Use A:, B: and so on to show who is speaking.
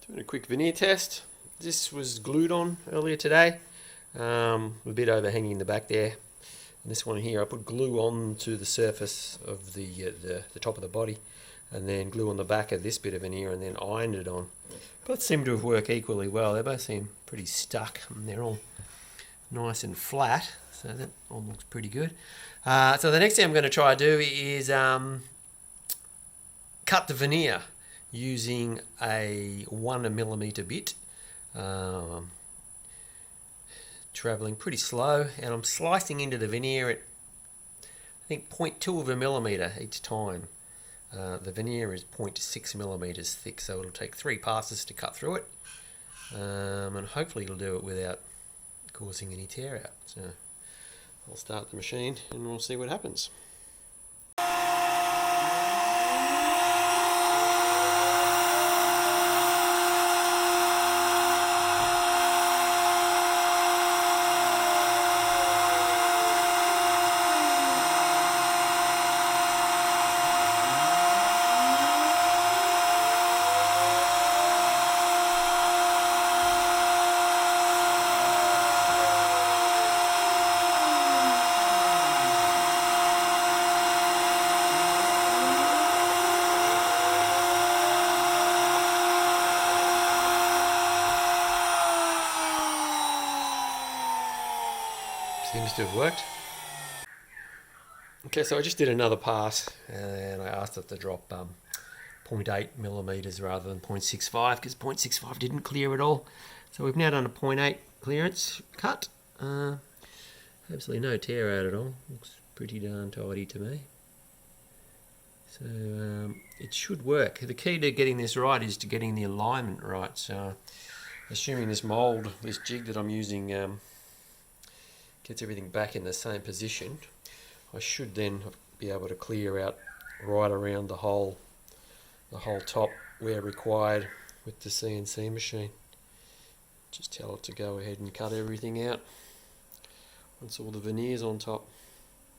A: Doing a quick veneer test. This was glued on earlier today, a bit overhanging in the back there. And this one here, I put glue on to the surface of the top of the body, and then glue on the back of this bit of veneer, and then ironed it on. Both seem to have worked equally well. They both seem pretty stuck, and they're all nice and flat, so that all looks pretty good. So the next thing I'm going to try to do is cut the veneer using a 1mm bit, traveling pretty slow, and I'm slicing into the veneer at I think 0.2 of a millimeter each time. The veneer is 0.6 millimeters thick, so it'll take 3 passes to cut through it, and hopefully it'll do it without causing any tear out. So I'll start the machine and we'll see what happens. Seems to have worked. Okay, so I just did another pass, and I asked it to drop 0.8 millimeters rather than 0.65, because 0.65 didn't clear at all. So we've now done a 0.8 clearance cut. Absolutely no tear out at all. Looks pretty darn tidy to me. So it should work. The key to getting this right is to getting the alignment right. So assuming this mold, this jig that I'm using gets everything back in the same position, I should then be able to clear out right around the whole top where required with the CNC machine. Just tell it to go ahead and cut everything out once all the veneer's on top.